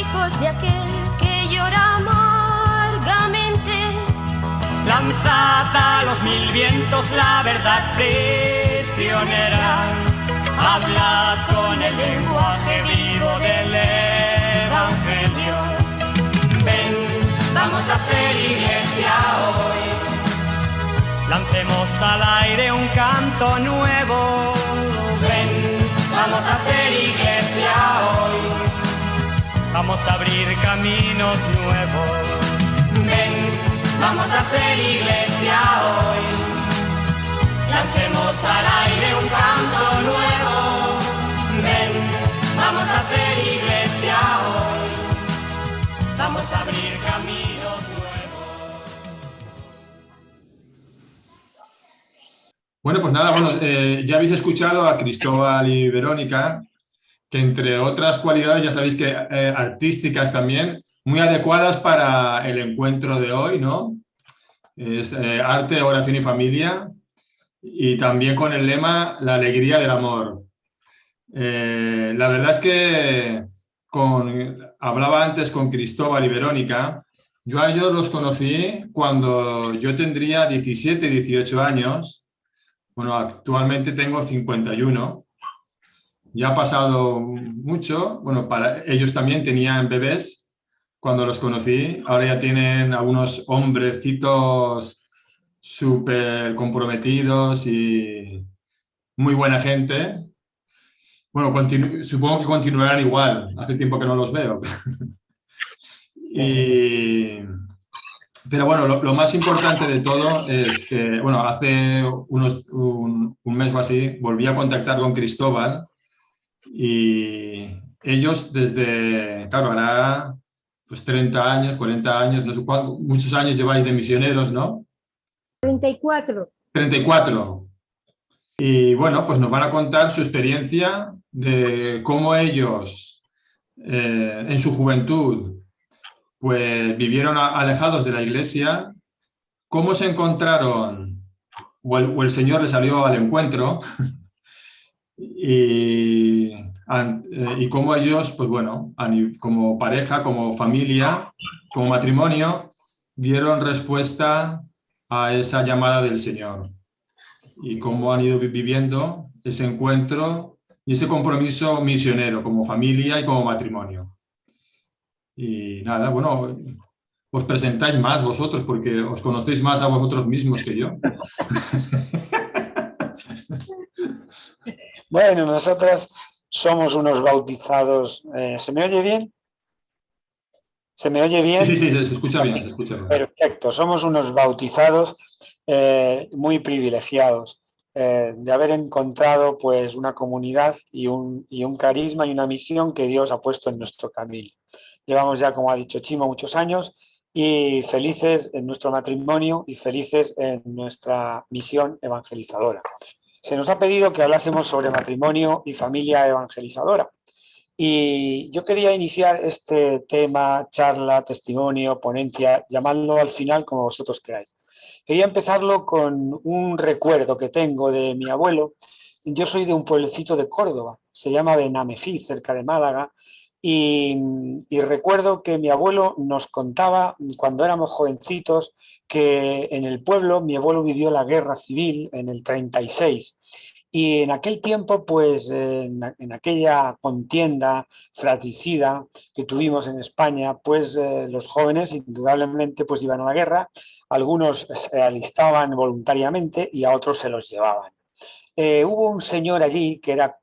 hijos de aquel que llora amargamente. Lanzad a los mil vientos la verdad prisionera, hablad con el lenguaje vivo del Evangelio. Ven, vamos a hacer iglesia hoy. Lancemos al aire un canto nuevo. Ven, vamos a hacer iglesia hoy. Vamos a abrir caminos nuevos. Ven, vamos a hacer iglesia hoy. Lancemos al aire un canto nuevo. Ven, vamos a hacer iglesia hoy. Vamos a abrir caminos nuevos. Bueno, pues nada, ya habéis escuchado a Cristóbal y Verónica, que entre otras cualidades, ya sabéis que artísticas también, muy adecuadas para el encuentro de hoy, ¿no? Es arte, oración y familia, y también con el lema La alegría del amor. La verdad es que hablaba antes con Cristóbal y Verónica. Yo a ellos los conocí cuando yo tendría 17, 18 años. Bueno, actualmente tengo 51. Ya ha pasado mucho. Bueno, para ellos también tenían bebés cuando los conocí. Ahora ya tienen algunos hombrecitos súper comprometidos y muy buena gente. Bueno, supongo que continuarán igual. Hace tiempo que no los veo. Pero bueno, lo más importante de todo es que, bueno, hace un mes o así volví a contactar con Cristóbal y ellos desde, claro, hará pues 30 años, 40 años, no sé cuántos, muchos años lleváis de misioneros, ¿no? 34. 34. Y bueno, pues nos van a contar su experiencia de cómo ellos en su juventud pues vivieron alejados de la iglesia, cómo se encontraron o el Señor les salió al encuentro y cómo ellos, pues bueno, como pareja, como familia, como matrimonio, dieron respuesta a esa llamada del Señor y cómo han ido viviendo ese encuentro y ese compromiso misionero como familia y como matrimonio. Y nada, bueno, os presentáis más vosotros porque os conocéis más a vosotros mismos que yo. Bueno, nosotros somos unos bautizados. ¿Se me oye bien? ¿Se me oye bien? Sí, se escucha bien, se escucha bien. Perfecto, somos unos bautizados muy privilegiados de haber encontrado pues una comunidad y un carisma y una misión que Dios ha puesto en nuestro camino. Llevamos ya, como ha dicho Chimo, muchos años y felices en nuestro matrimonio y felices en nuestra misión evangelizadora. Se nos ha pedido que hablásemos sobre matrimonio y familia evangelizadora. Y yo quería iniciar este tema, charla, testimonio, ponencia, llamadlo al final como vosotros queráis. Quería empezarlo con un recuerdo que tengo de mi abuelo. Yo soy de un pueblecito de Córdoba, se llama Benamejí, cerca de Málaga, y recuerdo que mi abuelo nos contaba cuando éramos jovencitos que en el pueblo mi abuelo vivió la guerra civil en el 36 y en aquel tiempo, pues en aquella contienda fratricida que tuvimos en España, pues los jóvenes indudablemente pues iban a la guerra, algunos se alistaban voluntariamente y a otros se los llevaban. Hubo un señor allí que era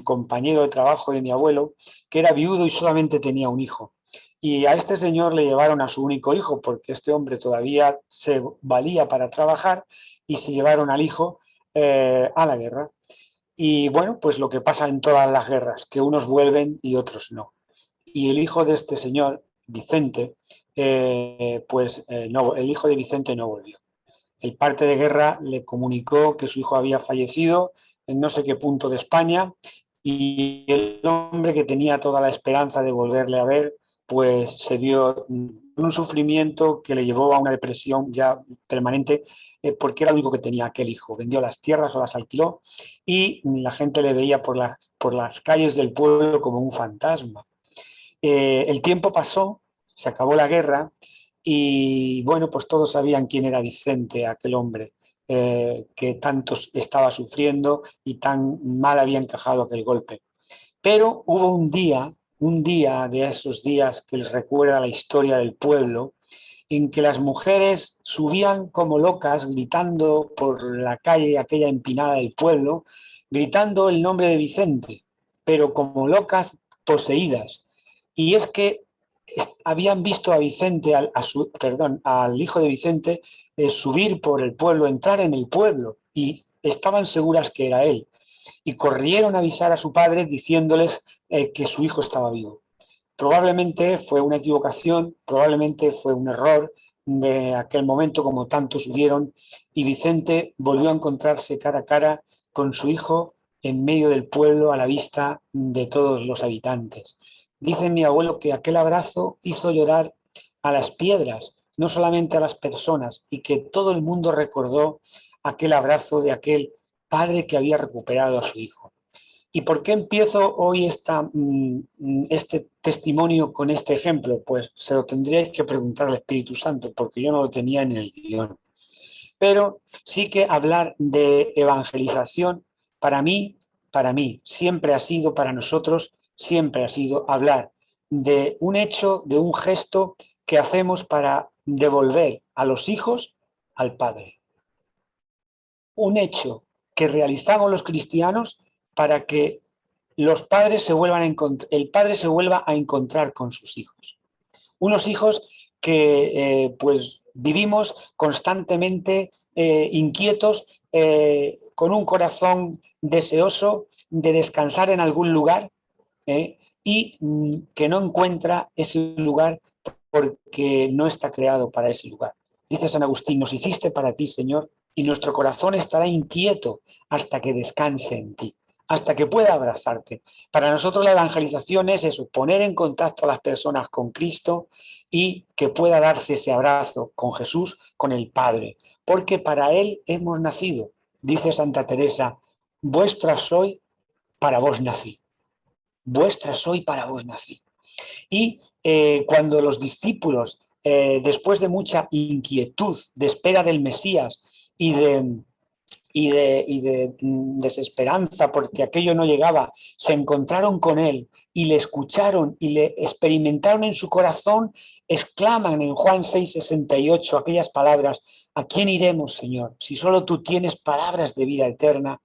compañero de trabajo de mi abuelo, que era viudo y solamente tenía un hijo. Y a este señor le llevaron a su único hijo, porque este hombre todavía se valía para trabajar, y se llevaron al hijo a la guerra. Y bueno, pues lo que pasa en todas las guerras, que unos vuelven y otros no. Y el hijo de este señor, Vicente, no, el hijo de Vicente no volvió. El parte de guerra le comunicó que su hijo había fallecido en no sé qué punto de España y el hombre que tenía toda la esperanza de volverle a ver, pues se vio un sufrimiento que le llevó a una depresión ya permanente porque era lo único que tenía aquel hijo. Vendió las tierras o las alquiló y la gente le veía por las calles del pueblo como un fantasma. El tiempo pasó, se acabó la guerra y bueno, pues todos sabían quién era Vicente, aquel hombre que tanto estaba sufriendo y tan mal había encajado aquel golpe. Pero hubo un día de esos días que les recuerda la historia del pueblo, en que las mujeres subían como locas gritando por la calle aquella empinada del pueblo, gritando el nombre de Vicente, pero como locas poseídas. Y es que habían visto a Vicente, al hijo de Vicente, subir por el pueblo, entrar en el pueblo, y estaban seguras que era él. Y corrieron a avisar a su padre diciéndoles que su hijo estaba vivo. Probablemente fue una equivocación, probablemente fue un error de aquel momento, como tantos hubieron, y Vicente volvió a encontrarse cara a cara con su hijo en medio del pueblo, a la vista de todos los habitantes. Dice mi abuelo que aquel abrazo hizo llorar a las piedras, no solamente a las personas, y que todo el mundo recordó aquel abrazo de aquel padre que había recuperado a su hijo. ¿Y por qué empiezo hoy este testimonio con este ejemplo? Pues se lo tendríais que preguntar al Espíritu Santo, porque yo no lo tenía en el guión. Pero sí que hablar de evangelización, para mí, siempre ha sido, para nosotros, siempre ha sido hablar de un hecho, de un gesto que hacemos para devolver a los hijos al Padre. Un hecho que realizamos los cristianos para que los padres se vuelvan el padre se vuelva a encontrar con sus hijos. Unos hijos que pues vivimos constantemente inquietos, con un corazón deseoso de descansar en algún lugar y que no encuentra ese lugar porque no está creado para ese lugar. Dice San Agustín, nos hiciste para ti, Señor, y nuestro corazón estará inquieto hasta que descanse en ti, hasta que pueda abrazarte. Para nosotros la evangelización es eso, poner en contacto a las personas con Cristo y que pueda darse ese abrazo con Jesús, con el Padre, porque para Él hemos nacido. Dice Santa Teresa, vuestra soy, para vos nací. Vuestra soy, para vos nací. Y cuando los discípulos, después de mucha inquietud, de espera del Mesías y de desesperanza porque aquello no llegaba, se encontraron con él y le escucharon y le experimentaron en su corazón, exclaman en Juan 6:68 aquellas palabras, ¿a quién iremos, Señor? Si solo tú tienes palabras de vida eterna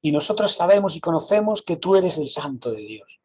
y nosotros sabemos y conocemos que tú eres el Santo de Dios.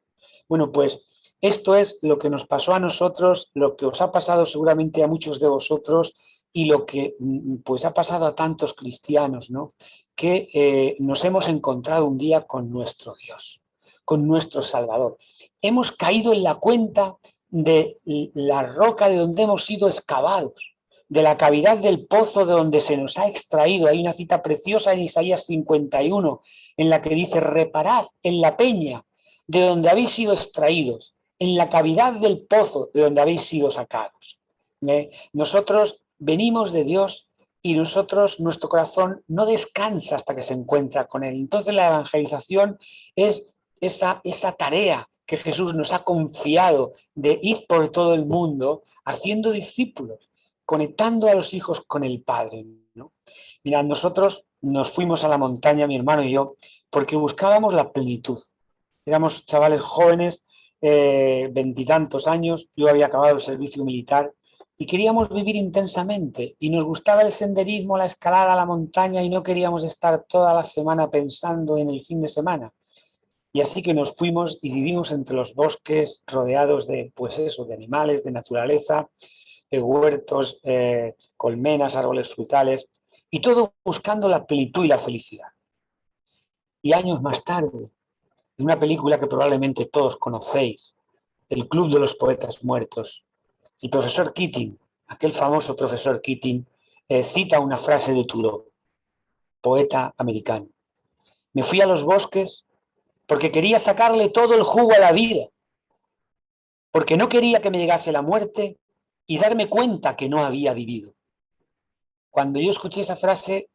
Bueno, pues esto es lo que nos pasó a nosotros, lo que os ha pasado seguramente a muchos de vosotros y lo que pues ha pasado a tantos cristianos, ¿no? Que nos hemos encontrado un día con nuestro Dios, con nuestro Salvador. Hemos caído en la cuenta de la roca de donde hemos sido excavados, de la cavidad del pozo de donde se nos ha extraído. Hay una cita preciosa en Isaías 51 en la que dice, reparad en la peña de donde habéis sido extraídos, en la cavidad del pozo de donde habéis sido sacados. Nosotros venimos de Dios y nuestro corazón no descansa hasta que se encuentra con Él. Entonces la evangelización es esa tarea que Jesús nos ha confiado de ir por todo el mundo haciendo discípulos, conectando a los hijos con el Padre, ¿no? Mirad, nosotros nos fuimos a la montaña, mi hermano y yo, porque buscábamos la plenitud. Éramos chavales jóvenes, veintitantos años, yo había acabado el servicio militar y queríamos vivir intensamente y nos gustaba el senderismo, la escalada, la montaña y no queríamos estar toda la semana pensando en el fin de semana. Y así que nos fuimos y vivimos entre los bosques rodeados de, pues eso, de animales, de naturaleza, de huertos, colmenas, árboles frutales y todo buscando la plenitud y la felicidad. Y años más tarde, en una película que probablemente todos conocéis, El Club de los Poetas Muertos, el profesor Keating, aquel famoso profesor Keating, cita una frase de Thoreau, poeta americano. Me fui a los bosques porque quería sacarle todo el jugo a la vida, porque no quería que me llegase la muerte y darme cuenta que no había vivido. Cuando yo escuché esa frase,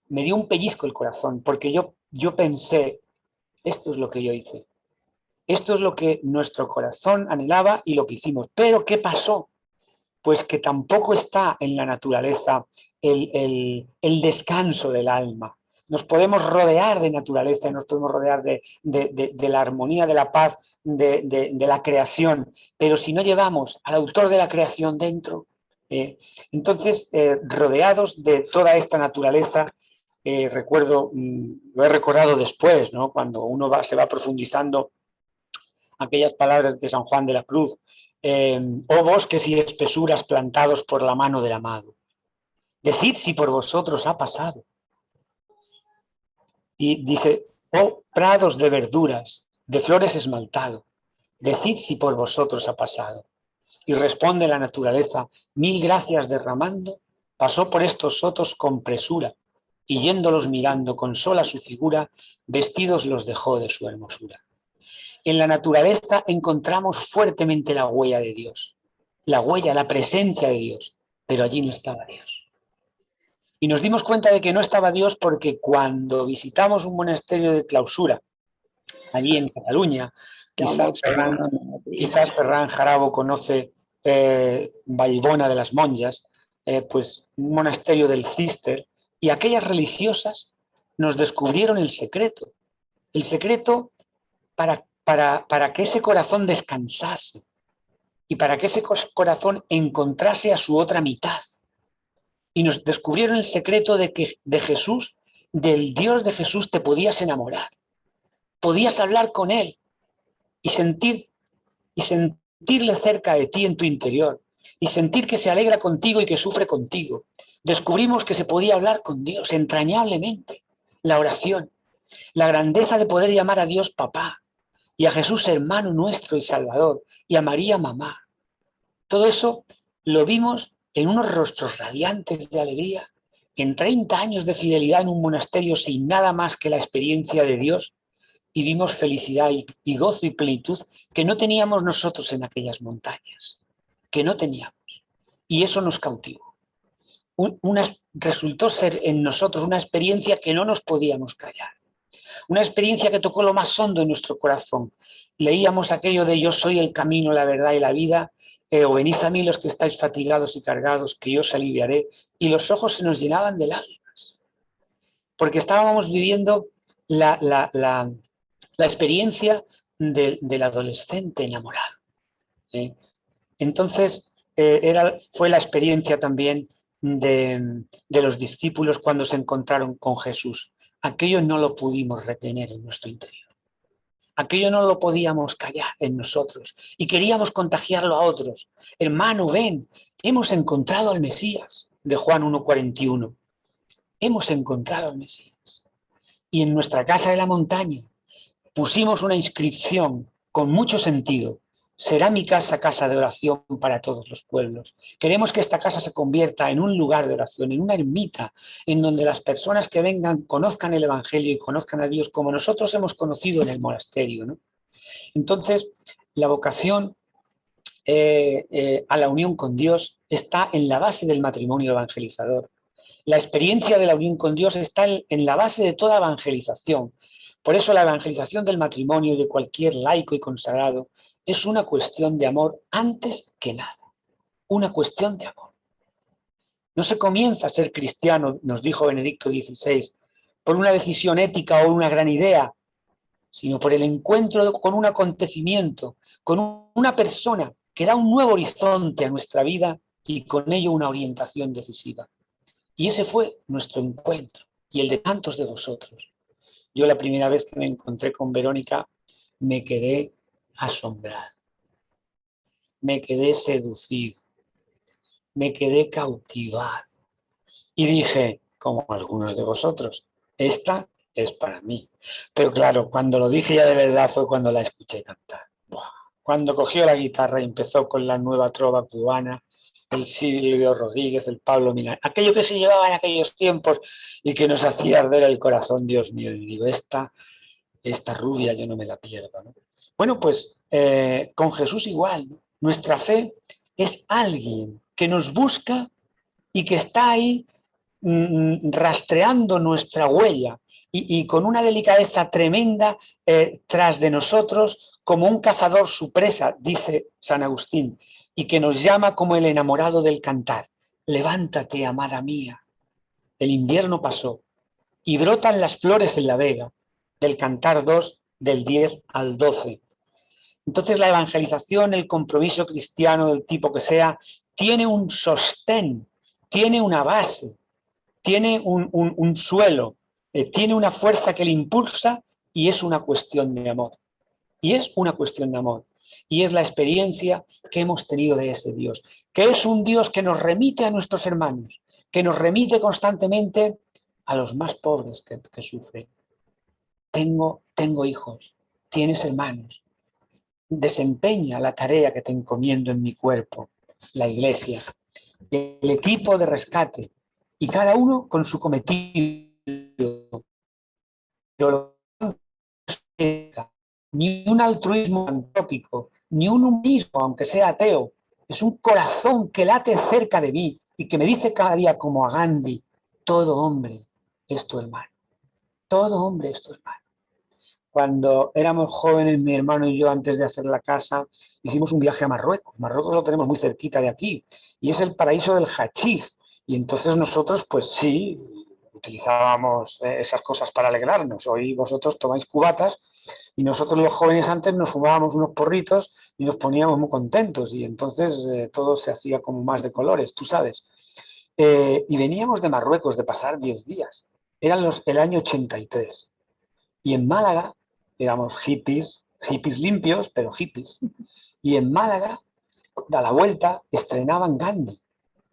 me dio un pellizco el corazón, porque yo pensé, esto es lo que yo hice. Esto es lo que nuestro corazón anhelaba y lo que hicimos. Pero ¿qué pasó? Pues que tampoco está en la naturaleza el descanso del alma. Nos podemos rodear de naturaleza, nos podemos rodear de la armonía, de la paz, de la creación, pero si no llevamos al autor de la creación dentro, entonces rodeados de toda esta naturaleza, recuerdo, lo he recordado después, ¿no? Cuando uno se va profundizando, aquellas palabras de San Juan de la Cruz, oh bosques y espesuras plantados por la mano del amado, decid si por vosotros ha pasado. Y dice, oh prados de verduras, de flores esmaltado, decid si por vosotros ha pasado. Y responde la naturaleza, mil gracias derramando, pasó por estos sotos con presura, y yéndolos mirando con sola su figura, vestidos los dejó de su hermosura. En la naturaleza encontramos fuertemente la huella de Dios, la huella, la presencia de Dios, pero allí no estaba Dios. Y nos dimos cuenta de que no estaba Dios porque cuando visitamos un monasterio de clausura, allí en Cataluña, quizás Ferran Jarabo conoce Vallbona de las Monjas, pues un monasterio del Cister, y aquellas religiosas nos descubrieron el secreto para que ese corazón descansase y para que ese corazón encontrase a su otra mitad. Y nos descubrieron el secreto de que de Jesús, del Dios de Jesús, te podías enamorar. Podías hablar con Él y sentirle cerca de ti en tu interior y sentir que se alegra contigo y que sufre contigo. Descubrimos que se podía hablar con Dios entrañablemente. La oración, la grandeza de poder llamar a Dios papá y a Jesús hermano nuestro y Salvador y a María mamá. Todo eso lo vimos en unos rostros radiantes de alegría, en 30 años de fidelidad en un monasterio sin nada más que la experiencia de Dios, y vimos felicidad y gozo y plenitud que no teníamos nosotros en aquellas montañas, que no teníamos. Y eso nos cautivó. Resultó ser en nosotros una experiencia que no nos podíamos callar. Una experiencia que tocó lo más hondo en nuestro corazón. Leíamos aquello de yo soy el camino, la verdad y la vida, o venid a mí los que estáis fatigados y cargados, que yo os aliviaré, y los ojos se nos llenaban de lágrimas, porque estábamos viviendo la experiencia del adolescente enamorado. Entonces, fue la experiencia también de los discípulos cuando se encontraron con Jesús. Aquello no lo pudimos retener en nuestro interior. Aquello no lo podíamos callar en nosotros y queríamos contagiarlo a otros. Hermano, ven, hemos encontrado al Mesías, de Juan 1:41. Hemos encontrado al Mesías. Y en nuestra casa de la montaña pusimos una inscripción con mucho sentido. Será mi casa, casa de oración para todos los pueblos. Queremos que esta casa se convierta en un lugar de oración, en una ermita, en donde las personas que vengan conozcan el Evangelio y conozcan a Dios como nosotros hemos conocido en el monasterio, ¿no? Entonces, la vocación a la unión con Dios está en la base del matrimonio evangelizador. La experiencia de la unión con Dios está en la base de toda evangelización. Por eso la evangelización del matrimonio y de cualquier laico y consagrado es una cuestión de amor antes que nada. Una cuestión de amor. No se comienza a ser cristiano, nos dijo Benedicto XVI, por una decisión ética o una gran idea, sino por el encuentro con un acontecimiento, con una persona que da un nuevo horizonte a nuestra vida y con ello una orientación decisiva. Y ese fue nuestro encuentro y el de tantos de vosotros. Yo la primera vez que me encontré con Verónica me quedé asombrado, me quedé seducido, me quedé cautivado y dije, como algunos de vosotros, esta es para mí. Pero claro, cuando lo dije ya de verdad fue cuando la escuché cantar. ¡Buah! Cuando cogió la guitarra y empezó con la nueva trova cubana, el Silvio Rodríguez, el Pablo Milán, aquello que se llevaba en aquellos tiempos y que nos hacía arder el corazón, Dios mío, y digo, esta rubia yo no me la pierdo, ¿no? Bueno, pues con Jesús igual, ¿no? Nuestra fe es alguien que nos busca y que está ahí rastreando nuestra huella y con una delicadeza tremenda tras de nosotros, como un cazador su presa, dice San Agustín, y que nos llama como el enamorado del cantar. Levántate, amada mía. El invierno pasó y brotan las flores en la vega, del Cantar 2, del 10 al 12. Entonces la evangelización, el compromiso cristiano del tipo que sea, tiene un sostén, tiene una base, tiene un suelo, tiene una fuerza que le impulsa y es una cuestión de amor. Y es una cuestión de amor. Y es la experiencia que hemos tenido de ese Dios, que es un Dios que nos remite a nuestros hermanos, que nos remite constantemente a los más pobres que sufren. Tengo hijos, tienes hermanos. Desempeña la tarea que te encomiendo en mi cuerpo, la iglesia, el equipo de rescate, y cada uno con su cometido. Pero ni un altruismo antrópico, ni un humanismo, aunque sea ateo, es un corazón que late cerca de mí y que me dice cada día como a Gandhi, todo hombre es tu hermano, todo hombre es tu hermano. Cuando éramos jóvenes, mi hermano y yo, antes de hacer la casa, hicimos un viaje a Marruecos. Marruecos lo tenemos muy cerquita de aquí y es el paraíso del hachís. Y entonces nosotros, pues sí, utilizábamos esas cosas para alegrarnos. Hoy vosotros tomáis cubatas y nosotros los jóvenes antes nos fumábamos unos porritos y nos poníamos muy contentos y entonces todo se hacía como más de colores, tú sabes. Y veníamos de Marruecos de pasar 10 días. Eran el año 83. Y en Málaga éramos hippies limpios, pero hippies. Y en Málaga, a la vuelta, estrenaban Gandhi.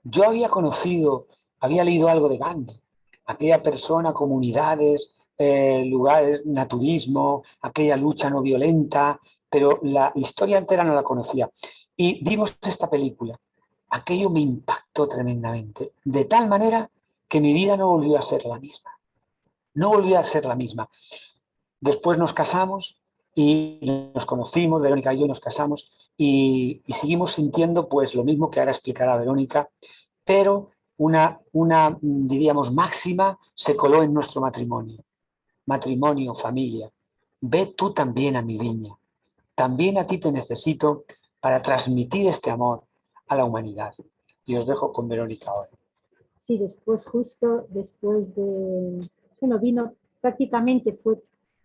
Yo había leído algo de Gandhi. Aquella persona, comunidades, lugares, naturismo, aquella lucha no violenta, pero la historia entera no la conocía. Y vimos esta película. Aquello me impactó tremendamente, de tal manera que mi vida no volvió a ser la misma. No volvió a ser la misma. Después nos casamos y nos conocimos, Verónica y yo nos casamos y seguimos sintiendo pues lo mismo que ahora explicará Verónica, pero una diríamos, máxima se coló en nuestro matrimonio. Matrimonio, familia. Ve tú también a mi viña. También a ti te necesito para transmitir este amor a la humanidad. Y os dejo con Verónica ahora. Sí, justo después de... Bueno, vino prácticamente, fue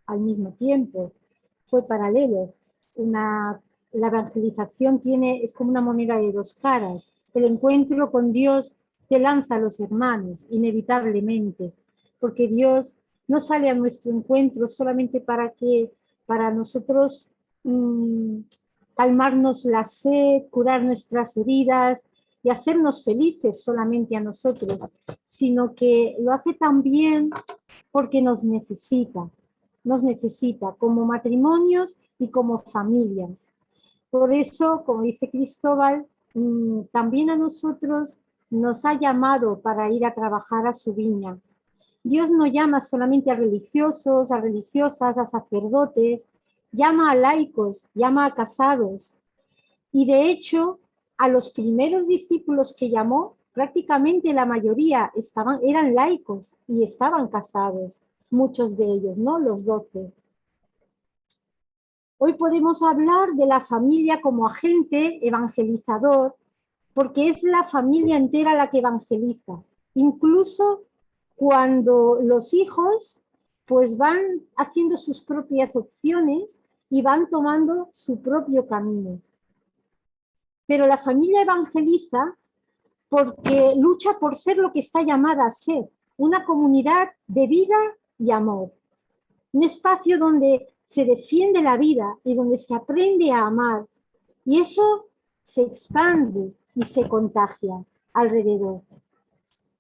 al mismo tiempo, fue paralelo. La evangelización es como una moneda de dos caras. El encuentro con Dios te lanza a los hermanos, inevitablemente, porque Dios no sale a nuestro encuentro solamente para nosotros calmarnos la sed, curar nuestras heridas y hacernos felices solamente a nosotros, sino que lo hace también porque nos necesita como matrimonios y como familias. Por eso, como dice Cristóbal, también a nosotros nos ha llamado para ir a trabajar a su viña. Dios no llama solamente a religiosos, a religiosas, a sacerdotes, llama a laicos, llama a casados. Y de hecho, a los primeros discípulos que llamó, prácticamente la mayoría eran laicos y estaban casados, muchos de ellos, ¿no? Los 12. Hoy podemos hablar de la familia como agente evangelizador, porque es la familia entera la que evangeliza. Incluso cuando los hijos pues van haciendo sus propias opciones y van tomando su propio camino. Pero la familia evangeliza porque lucha por ser lo que está llamada a ser, una comunidad de vida y amor. Un espacio donde se defiende la vida y donde se aprende a amar. Y eso se expande y se contagia alrededor.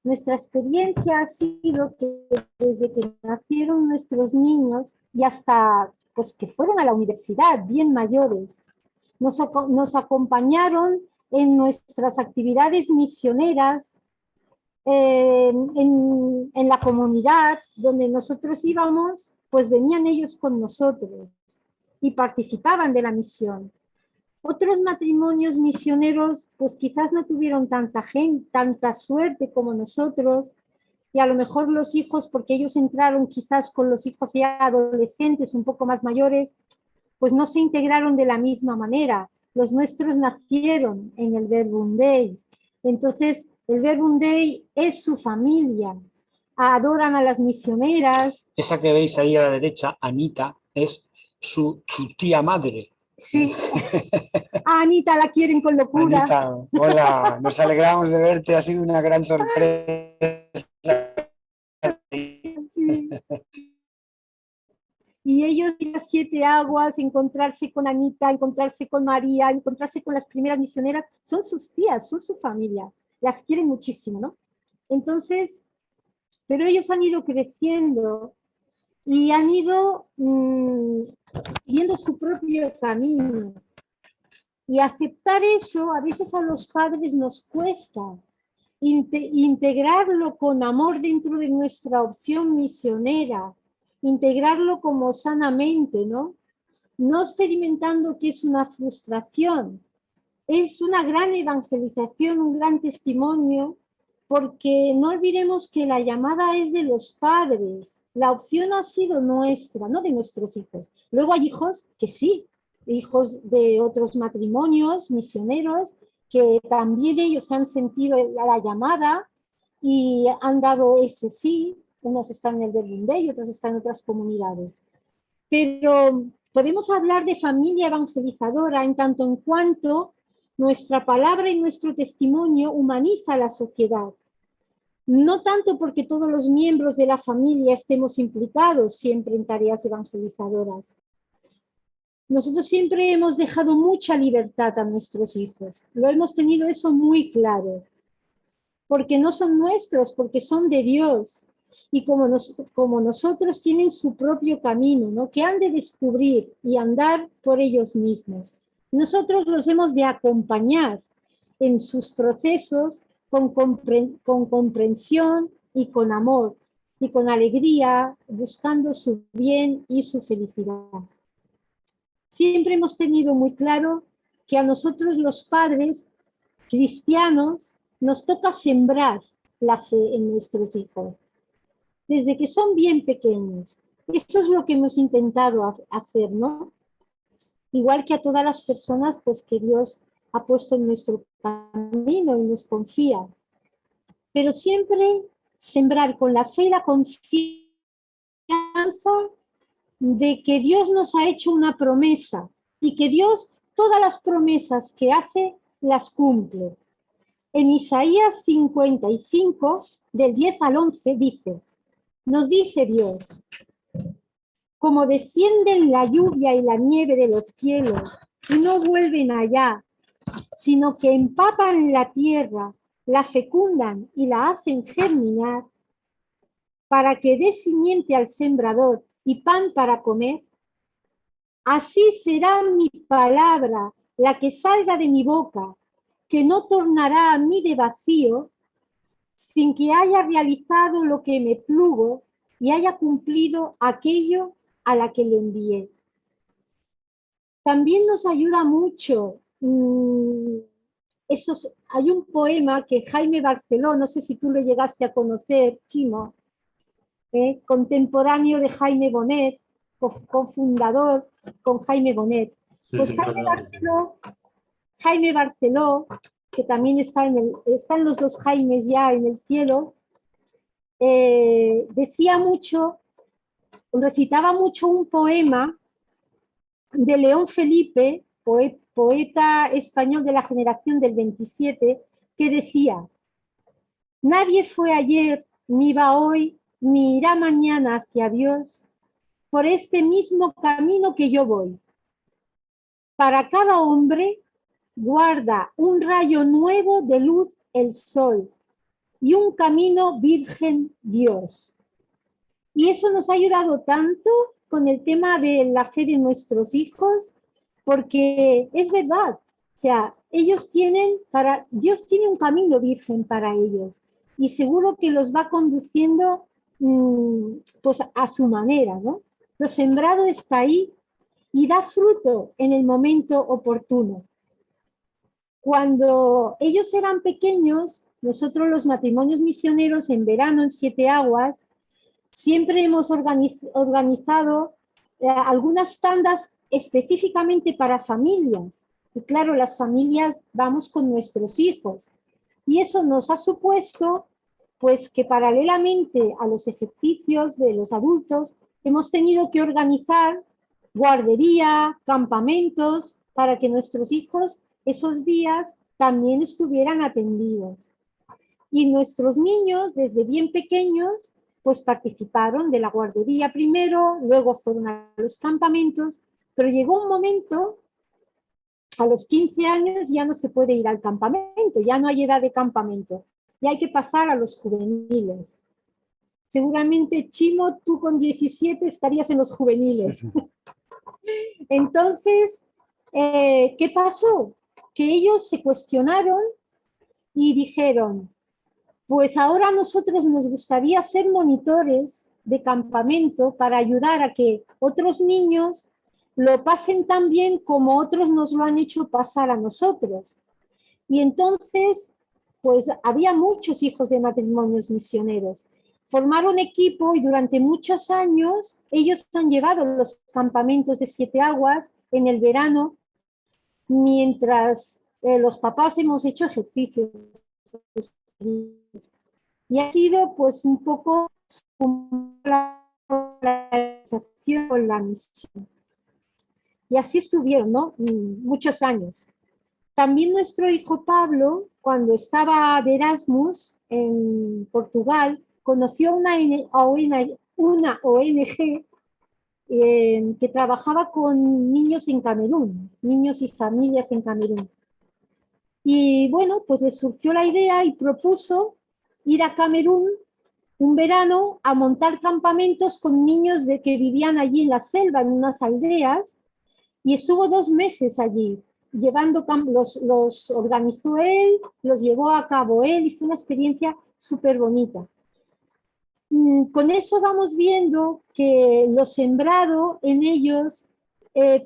Nuestra experiencia ha sido que desde que nacieron nuestros niños y hasta pues, que fueron a la universidad, bien mayores, nos acompañaron en nuestras actividades misioneras, en la comunidad donde nosotros íbamos, pues venían ellos con nosotros y participaban de la misión. Otros matrimonios misioneros pues quizás no tuvieron tanta suerte como nosotros, y a lo mejor los hijos, porque ellos entraron quizás con los hijos ya adolescentes un poco más mayores, pues no se integraron de la misma manera. Los nuestros nacieron en el Verbum Dei. Entonces, el Verbum Dei es su familia. Adoran a las misioneras. Esa que veis ahí a la derecha, Anita, es su tía madre. Sí, a Anita la quieren con locura. Anita, hola, nos alegramos de verte, ha sido una gran sorpresa. Sí. Y ellos ir a 7 Aguas, encontrarse con Anita, encontrarse con María, encontrarse con las primeras misioneras, son sus tías, son su familia, las quieren muchísimo, ¿no? Entonces, pero ellos han ido creciendo y han ido siguiendo su propio camino. Y aceptar eso a veces a los padres nos cuesta. Integrarlo con amor dentro de nuestra opción misionera, integrarlo como sanamente, ¿no? No experimentando que es una frustración, es una gran evangelización, un gran testimonio, porque no olvidemos que la llamada es de los padres, la opción ha sido nuestra, no de nuestros hijos. Luego hay hijos que sí, hijos de otros matrimonios, misioneros, que también ellos han sentido la llamada y han dado ese sí. Unos están en el Verbum Dei y otros están en otras comunidades. Pero podemos hablar de familia evangelizadora en tanto en cuanto nuestra palabra y nuestro testimonio humaniza a la sociedad. No tanto porque todos los miembros de la familia estemos implicados siempre en tareas evangelizadoras. Nosotros siempre hemos dejado mucha libertad a nuestros hijos. Lo hemos tenido eso muy claro. Porque no son nuestros, porque son de Dios. Y como nosotros tienen su propio camino, ¿no? Que han de descubrir y andar por ellos mismos. Nosotros los hemos de acompañar en sus procesos con comprensión y con amor y con alegría, buscando su bien y su felicidad. Siempre hemos tenido muy claro que a nosotros los padres cristianos nos toca sembrar la fe en nuestros hijos, desde que son bien pequeños. Esto es lo que hemos intentado hacer, ¿no? Igual que a todas las personas pues, que Dios ha puesto en nuestro camino y nos confía. Pero siempre sembrar con la fe y la confianza de que Dios nos ha hecho una promesa y que Dios todas las promesas que hace las cumple. En Isaías 55, del 10 al 11, nos dice Dios, como descienden la lluvia y la nieve de los cielos y no vuelven allá, sino que empapan la tierra, la fecundan y la hacen germinar, para que dé simiente al sembrador y pan para comer, así será mi palabra, la que salga de mi boca, que no tornará a mí de vacío, sin que haya realizado lo que me plugo y haya cumplido aquello a la que le envié. También nos ayuda mucho. Hay un poema que Jaime Barceló, no sé si tú lo llegaste a conocer, Chimo, contemporáneo de Jaime Bonet, cofundador con Jaime Bonet. Sí, pues sí, Jaime Barceló, que también están los dos Jaimes ya en el cielo, decía mucho, recitaba mucho un poema de León Felipe, poeta español de la generación del 27, que decía: nadie fue ayer, ni va hoy, ni irá mañana hacia Dios por este mismo camino que yo voy. Para cada hombre guarda un rayo nuevo de luz el sol y un camino virgen Dios. Y eso nos ha ayudado tanto con el tema de la fe de nuestros hijos, porque es verdad, o sea, Dios tiene un camino virgen para ellos y seguro que los va conduciendo pues a su manera, ¿no? Lo sembrado está ahí y da fruto en el momento oportuno. Cuando ellos eran pequeños, nosotros los matrimonios misioneros en verano en 7 Aguas, siempre hemos organizado algunas tandas específicamente para familias. Y claro, las familias vamos con nuestros hijos. Y eso nos ha supuesto pues que paralelamente a los ejercicios de los adultos hemos tenido que organizar guardería, campamentos, para que nuestros hijos esos días también estuvieran atendidos. Y nuestros niños, desde bien pequeños, pues participaron de la guardería primero, luego fueron a los campamentos, pero llegó un momento, a los 15 años ya no se puede ir al campamento, ya no hay edad de campamento, ya hay que pasar a los juveniles. Seguramente, Chimo, tú con 17 estarías en los juveniles. Entonces, ¿qué pasó? Que ellos se cuestionaron y dijeron, pues ahora a nosotros nos gustaría ser monitores de campamento para ayudar a que otros niños lo pasen tan bien como otros nos lo han hecho pasar a nosotros. Y entonces, pues había muchos hijos de matrimonios misioneros. Formaron equipo y durante muchos años ellos han llevado los campamentos de 7 aguas en el verano, mientras los papás hemos hecho ejercicios. Y ha sido pues un poco la realización con la misión. Y así estuvieron, ¿no? Muchos años. También nuestro hijo Pablo, cuando estaba de Erasmus en Portugal, conoció una ONG que trabajaba con niños en Camerún, niños y familias en Camerún. Y bueno, pues le surgió la idea y propuso ir a Camerún un verano a montar campamentos con niños que vivían allí en la selva, en unas aldeas, y estuvo 2 meses allí. Los organizó él, los llevó a cabo él y fue una experiencia súper bonita. Con eso vamos viendo que lo sembrado en ellos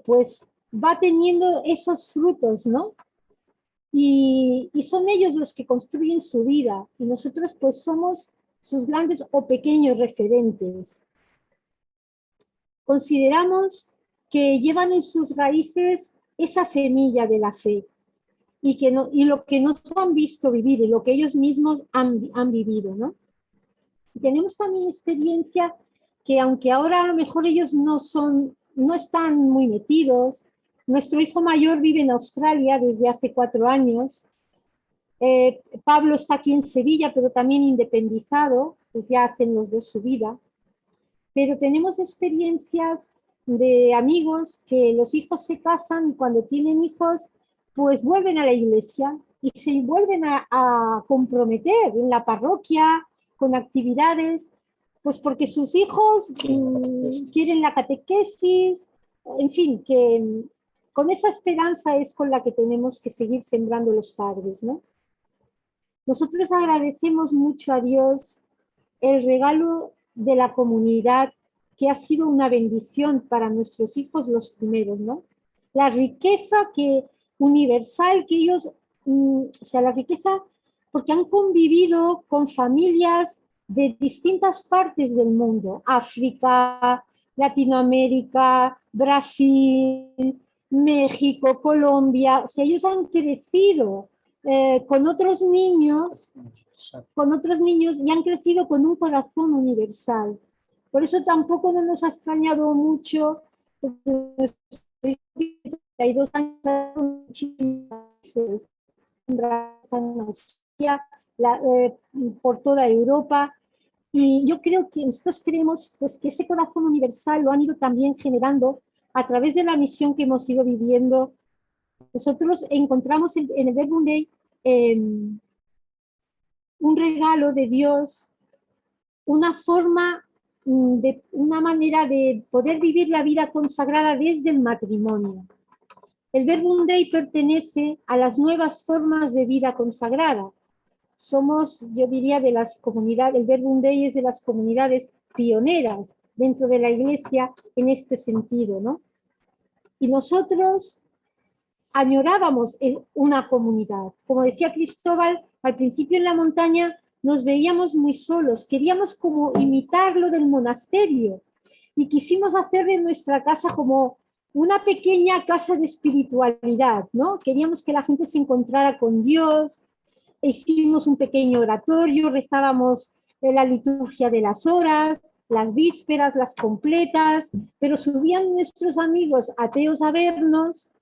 pues va teniendo esos frutos, ¿no? Y son ellos los que construyen su vida y nosotros pues somos sus grandes o pequeños referentes. Consideramos que llevan en sus raíces esa semilla de la fe y lo que nos han visto vivir y lo que ellos mismos han vivido, ¿no? Y tenemos también experiencia que aunque ahora a lo mejor ellos no están muy metidos, nuestro hijo mayor vive en Australia desde hace 4 años, Pablo está aquí en Sevilla, pero también independizado, pues ya hacen los dos su vida, pero tenemos experiencias de amigos que los hijos se casan y cuando tienen hijos, pues vuelven a la iglesia y se vuelven a comprometer en la parroquia con actividades, pues porque sus hijos quieren la catequesis, en fin, que con esa esperanza es con la que tenemos que seguir sembrando los padres, ¿no? Nosotros agradecemos mucho a Dios el regalo de la comunidad que ha sido una bendición para nuestros hijos los primeros, ¿no? La riqueza universal que ellos, o sea, la riqueza porque han convivido con familias de distintas partes del mundo, África, Latinoamérica, Brasil, México, Colombia, o sea, ellos han crecido con otros niños y han crecido con un corazón universal. Por eso tampoco no nos ha extrañado mucho 32 años por toda Europa. Y yo creo que nosotros creemos pues, que ese corazón universal lo han ido también generando a través de la misión que hemos ido viviendo. Nosotros encontramos en el Verbum Dei un regalo de Dios, una manera de poder vivir la vida consagrada desde el matrimonio. El Verbum Dei pertenece a las nuevas formas de vida consagrada. Somos, yo diría, de las comunidades, el Verbum Dei es de las comunidades pioneras dentro de la Iglesia en este sentido, ¿no? Y nosotros añorábamos una comunidad. Como decía Cristóbal, al principio en la montaña nos veíamos muy solos, queríamos como imitar lo del monasterio y quisimos hacer de nuestra casa como una pequeña casa de espiritualidad, ¿no? Queríamos que la gente se encontrara con Dios, hicimos un pequeño oratorio, rezábamos la liturgia de las horas, las vísperas, las completas, pero subían nuestros amigos ateos a vernos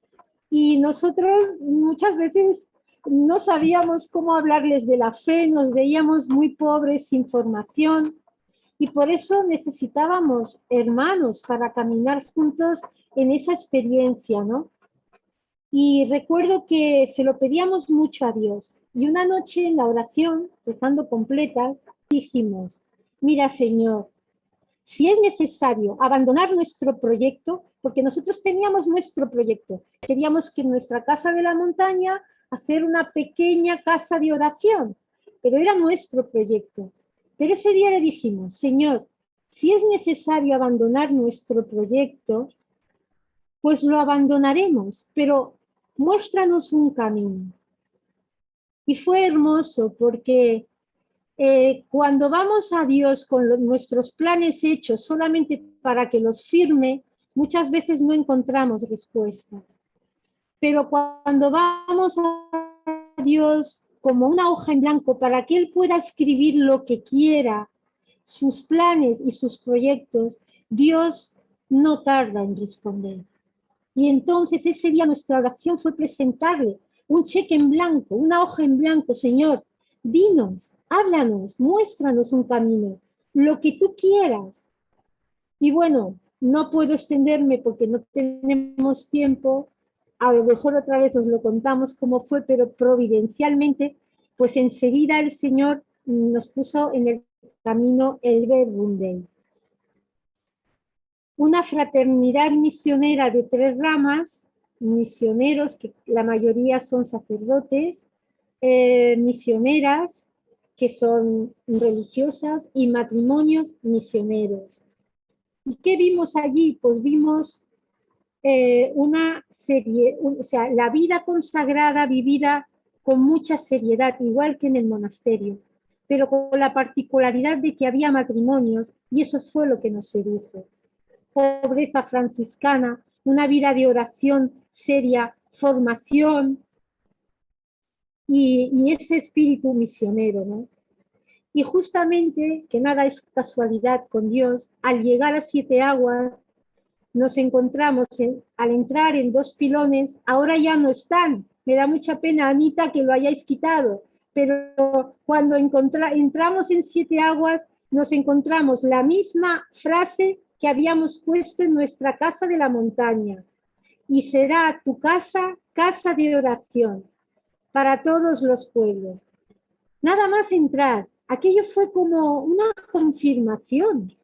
y nosotros muchas veces no sabíamos cómo hablarles de la fe, nos veíamos muy pobres, sin formación, y por eso necesitábamos hermanos para caminar juntos en esa experiencia, ¿no? Y recuerdo que se lo pedíamos mucho a Dios. Y una noche en la oración, rezando completas, dijimos, mira Señor, si es necesario abandonar nuestro proyecto, porque nosotros teníamos nuestro proyecto, queríamos que en nuestra casa de la montaña hacer una pequeña casa de oración, pero era nuestro proyecto. Pero ese día le dijimos, Señor, si es necesario abandonar nuestro proyecto, pues lo abandonaremos, pero muéstranos un camino. Y fue hermoso porque cuando vamos a Dios con nuestros planes hechos solamente para que los firme, muchas veces no encontramos respuestas. Pero cuando vamos a Dios como una hoja en blanco para que Él pueda escribir lo que quiera, sus planes y sus proyectos, Dios no tarda en responder. Y entonces ese día nuestra oración fue presentarle un cheque en blanco, una hoja en blanco. Señor, dinos, háblanos, muéstranos un camino, lo que tú quieras. Y bueno, no puedo extenderme porque no tenemos tiempo, a lo mejor otra vez os lo contamos cómo fue, pero providencialmente, pues enseguida el Señor nos puso en el camino el Verbum Dei. Una fraternidad misionera de 3 ramas, misioneros, que la mayoría son sacerdotes, misioneras, que son religiosas, y matrimonios misioneros. ¿Y qué vimos allí? Pues vimos una serie, o sea, la vida consagrada vivida con mucha seriedad, igual que en el monasterio, pero con la particularidad de que había matrimonios, y eso fue lo que nos sedujo. Pobreza franciscana, una vida de oración seria, formación y ese espíritu misionero, ¿no? Y justamente, que nada es casualidad con Dios, al llegar a 7 aguas, nos encontramos, al entrar en 2 pilones, ahora ya no están. Me da mucha pena, Anita, que lo hayáis quitado, pero cuando entramos en 7 aguas, nos encontramos la misma frase que habíamos puesto en nuestra casa de la montaña. Y será tu casa, casa de oración, para todos los pueblos. Nada más entrar, aquello fue como una confirmación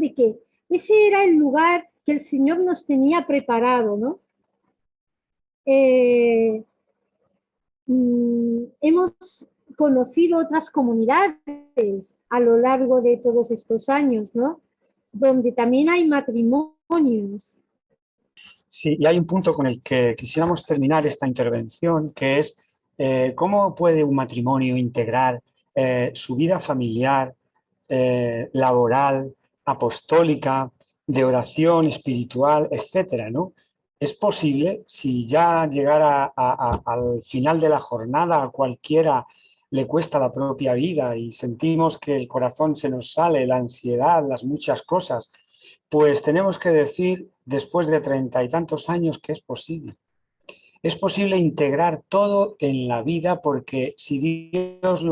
de que ese era el lugar que el Señor nos tenía preparado, ¿no? Hemos conocido otras comunidades a lo largo de todos estos años, ¿no? Donde también hay matrimonios. Sí, y hay un punto con el que quisiéramos terminar esta intervención, que es cómo puede un matrimonio integrar su vida familiar, laboral, apostólica, de oración, espiritual, etcétera, ¿no? Es posible, si ya llegara al final de la jornada a cualquiera le cuesta la propia vida y sentimos que el corazón se nos sale, la ansiedad, las muchas cosas, pues tenemos que decir, después de 30 y tantos años, que es posible. Es posible integrar todo en la vida porque si Dios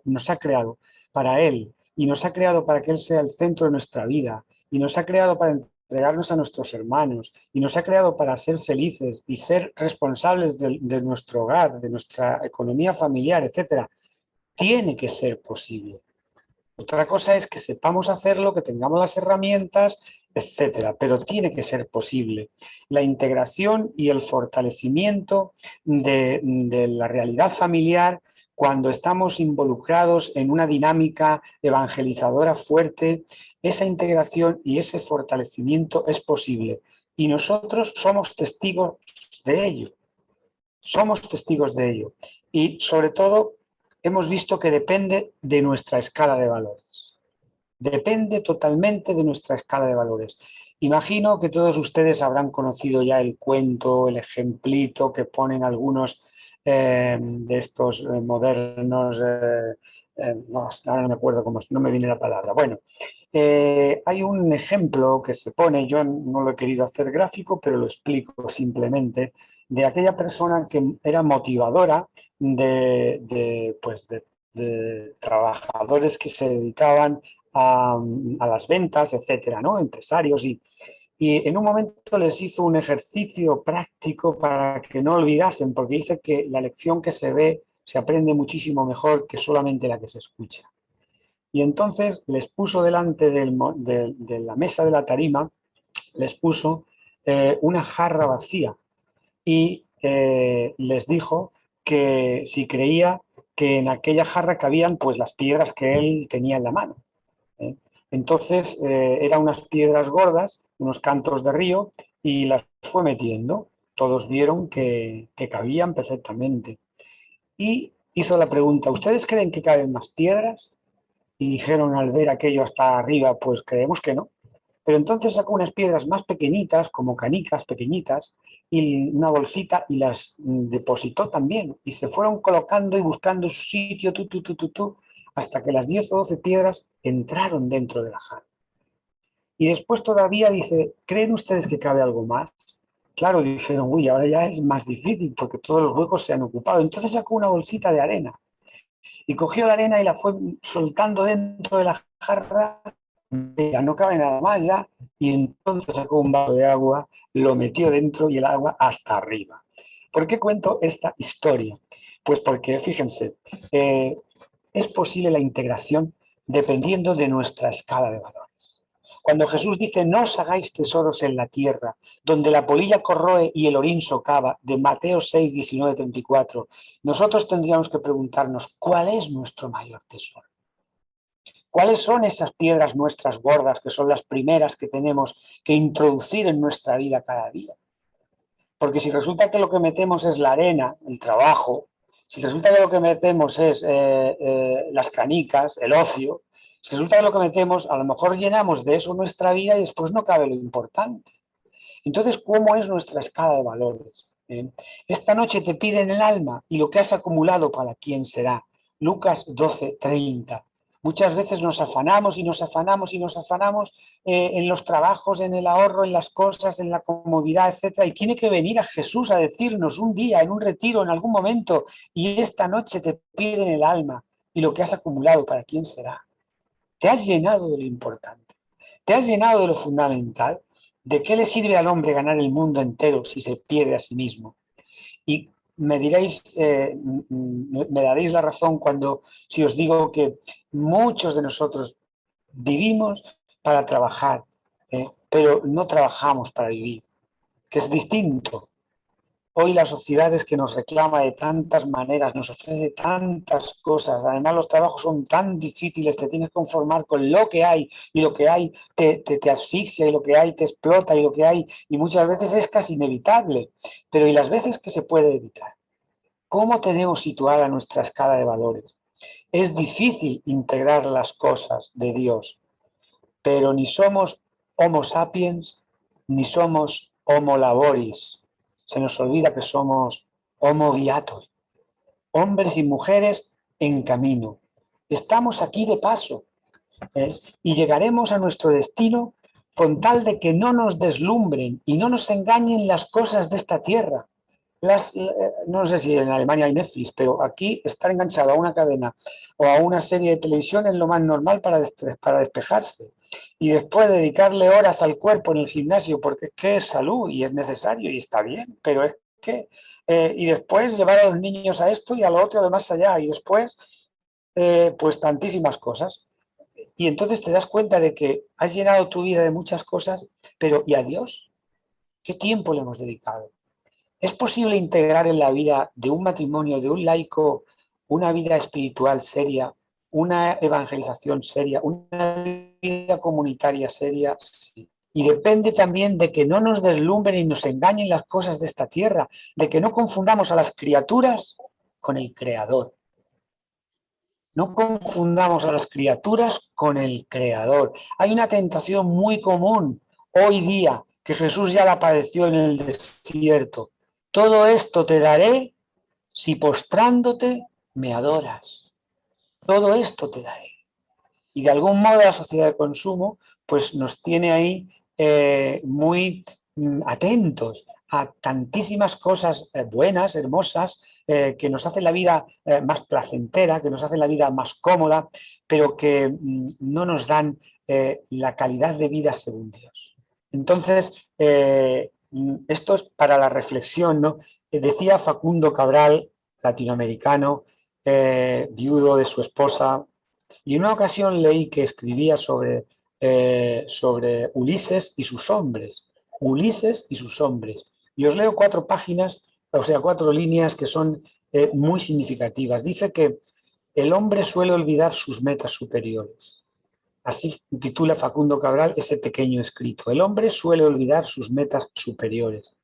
nos ha creado para Él y nos ha creado para que Él sea el centro de nuestra vida y nos ha creado para entregarnos a nuestros hermanos y nos ha creado para ser felices y ser responsables de nuestro hogar, de nuestra economía familiar, etcétera, tiene que ser posible. Otra cosa es que sepamos hacerlo, que tengamos las herramientas, etcétera, pero tiene que ser posible. La integración y el fortalecimiento de la realidad familiar cuando estamos involucrados en una dinámica evangelizadora fuerte, esa integración y ese fortalecimiento es posible. Y nosotros somos testigos de ello. Somos testigos de ello. Y sobre todo, hemos visto que depende de nuestra escala de valores. Depende totalmente de nuestra escala de valores. Imagino que todos ustedes habrán conocido ya el cuento, el ejemplito que ponen algunos de estos modernos, no, ahora no me acuerdo cómo, no me viene la palabra. Bueno, hay un ejemplo que se pone, yo no lo he querido hacer gráfico, pero lo explico simplemente, de aquella persona que era motivadora de trabajadores que se dedicaban a las ventas, etcétera, ¿no? Empresarios y en un momento les hizo un ejercicio práctico para que no olvidasen, porque dice que la lección que se ve se aprende muchísimo mejor que solamente la que se escucha. Y entonces les puso delante de la mesa de la tarima, les puso una jarra vacía y les dijo que si creía que en aquella jarra cabían pues las piedras que él tenía en la mano. Entonces eran unas piedras gordas, unos cantos de río, y las fue metiendo. Todos vieron que cabían perfectamente. Y hizo la pregunta, ¿ustedes creen que caben más piedras? Y dijeron al ver aquello hasta arriba, pues creemos que no. Pero entonces sacó unas piedras más pequeñitas, como canicas pequeñitas, y una bolsita y las depositó también. Y se fueron colocando y buscando su sitio, hasta que las 10 o 12 piedras entraron dentro de la jarra. Y después todavía dice, ¿creen ustedes que cabe algo más? Claro, dijeron, uy, ahora ya es más difícil porque todos los huecos se han ocupado. Entonces sacó una bolsita de arena y cogió la arena y la fue soltando dentro de la jarra. Ya no cabe nada más ya, y entonces sacó un vaso de agua, lo metió dentro y el agua hasta arriba. ¿Por qué cuento esta historia? Pues porque, fíjense, es posible la integración dependiendo de nuestra escala de valores. Cuando Jesús dice, no os hagáis tesoros en la tierra, donde la polilla corroe y el orín socava, de Mateo 6, 19, 34, nosotros tendríamos que preguntarnos, ¿cuál es nuestro mayor tesoro? ¿Cuáles son esas piedras nuestras gordas que son las primeras que tenemos que introducir en nuestra vida cada día? Porque si resulta que lo que metemos es la arena, el trabajo, si resulta que lo que metemos es las canicas, el ocio, si resulta que lo que metemos, a lo mejor llenamos de eso nuestra vida y después no cabe lo importante. Entonces, ¿cómo es nuestra escala de valores? Esta noche te piden el alma y lo que has acumulado, ¿para quién será? Lucas 12, 30. Muchas veces nos afanamos y nos afanamos y nos afanamos en los trabajos, en el ahorro, en las cosas, en la comodidad, etc. Y tiene que venir a Jesús a decirnos un día, en un retiro, en algún momento, y esta noche te piden el alma y lo que has acumulado, ¿para quién será? Te has llenado de lo importante, te has llenado de lo fundamental. ¿De qué le sirve al hombre ganar el mundo entero si se pierde a sí mismo? Y me diréis, me daréis la razón si os digo que muchos de nosotros vivimos para trabajar, pero no trabajamos para vivir, que es distinto. Hoy la sociedad es que nos reclama de tantas maneras, nos ofrece tantas cosas. Además, los trabajos son tan difíciles, te tienes que conformar con lo que hay, y lo que hay te asfixia, y lo que hay te explota, y lo que hay, y muchas veces es casi inevitable. Pero ¿y las veces que se puede evitar? ¿Cómo tenemos situada nuestra escala de valores? Es difícil integrar las cosas de Dios, pero ni somos Homo sapiens, ni somos Homo laboris. Se nos olvida que somos homo viator, hombres y mujeres en camino. Estamos aquí de paso y llegaremos a nuestro destino con tal de que no nos deslumbren y no nos engañen las cosas de esta tierra. No sé si en Alemania hay Netflix, pero aquí estar enganchado a una cadena o a una serie de televisión es lo más normal para despejarse. Y después dedicarle horas al cuerpo en el gimnasio, porque es que es salud y es necesario y está bien, pero es que... y después llevar a los niños a esto y a lo otro de más allá, y después pues tantísimas cosas. Y entonces te das cuenta de que has llenado tu vida de muchas cosas, pero ¿y a Dios? ¿Qué tiempo le hemos dedicado? ¿Es posible integrar en la vida de un matrimonio, de un laico, una vida espiritual seria, una evangelización seria, una vida comunitaria seria? Sí. Y depende también de que no nos deslumbren y nos engañen las cosas de esta tierra, de que no confundamos a las criaturas con el Creador. No confundamos a las criaturas con el Creador. Hay una tentación muy común hoy día, que Jesús ya la padeció en el desierto. Todo esto te daré si postrándote me adoras. Todo esto te daré. Y de algún modo la sociedad de consumo pues nos tiene ahí muy atentos a tantísimas cosas buenas, hermosas, que nos hacen la vida más placentera, que nos hacen la vida más cómoda, pero que no nos dan la calidad de vida según Dios. Entonces, esto es para la reflexión, ¿no? Decía Facundo Cabral, latinoamericano, viudo de su esposa, y en una ocasión leí que escribía sobre Ulises y sus hombres. Ulises y sus hombres. Y os leo 4 páginas, o sea, 4 líneas que son muy significativas. Dice que el hombre suele olvidar sus metas superiores. Así titula Facundo Cabral ese pequeño escrito. El hombre suele olvidar sus metas superiores.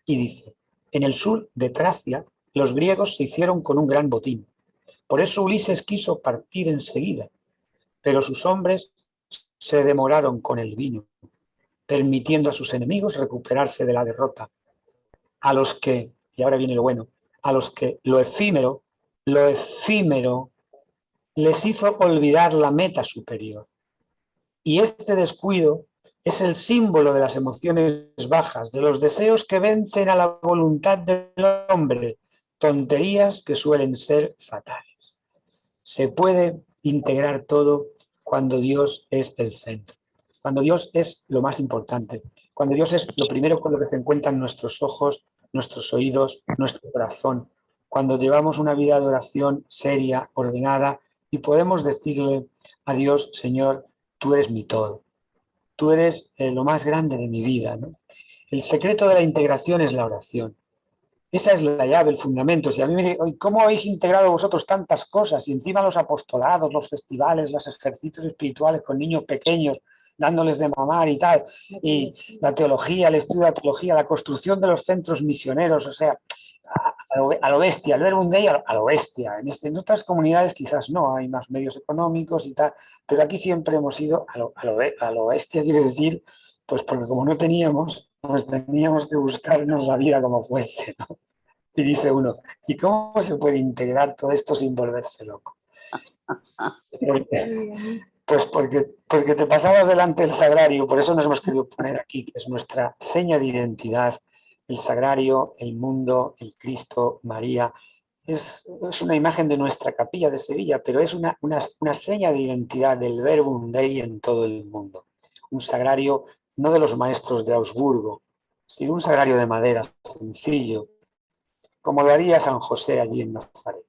Y dice, en el sur de Tracia, los griegos se hicieron con un gran botín. Por eso Ulises quiso partir enseguida, pero sus hombres se demoraron con el vino, permitiendo a sus enemigos recuperarse de la derrota. A los que, y ahora viene lo bueno, a los que lo efímero les hizo olvidar la meta superior. Y este descuido es el símbolo de las emociones bajas, de los deseos que vencen a la voluntad del hombre, tonterías que suelen ser fatales. Se puede integrar todo cuando Dios es el centro, cuando Dios es lo más importante, cuando Dios es lo primero con lo que se encuentran nuestros ojos, nuestros oídos, nuestro corazón, cuando llevamos una vida de oración seria, ordenada, y podemos decirle a Dios, Señor, tú eres mi todo, tú eres lo más grande de mi vida, ¿no? El secreto de la integración es la oración. Esa es la llave, el fundamento. Si a mí me dicen, ¿cómo habéis integrado vosotros tantas cosas? Y encima los apostolados, los festivales, los ejercicios espirituales con niños pequeños, dándoles de mamar y tal. Y la teología, el estudio de la teología, la construcción de los centros misioneros, o sea, a lo bestia, el Verbum Dei a lo bestia. En otras comunidades quizás no, hay más medios económicos y tal, pero aquí siempre hemos ido a lo bestia, quiero decir, pues porque como no teníamos, pues teníamos que buscarnos la vida como fuese, ¿no? Y dice uno, ¿y cómo se puede integrar todo esto sin volverse loco? Pues porque te pasabas delante del sagrario, por eso nos hemos querido poner aquí, que es nuestra seña de identidad, el sagrario, el mundo, el Cristo, María. Es una imagen de nuestra capilla de Sevilla, pero es una seña de identidad del Verbum Dei en todo el mundo. Un sagrario no de los maestros de Augsburgo, sino un sagrario de madera, sencillo, como lo haría San José allí en Nazaret.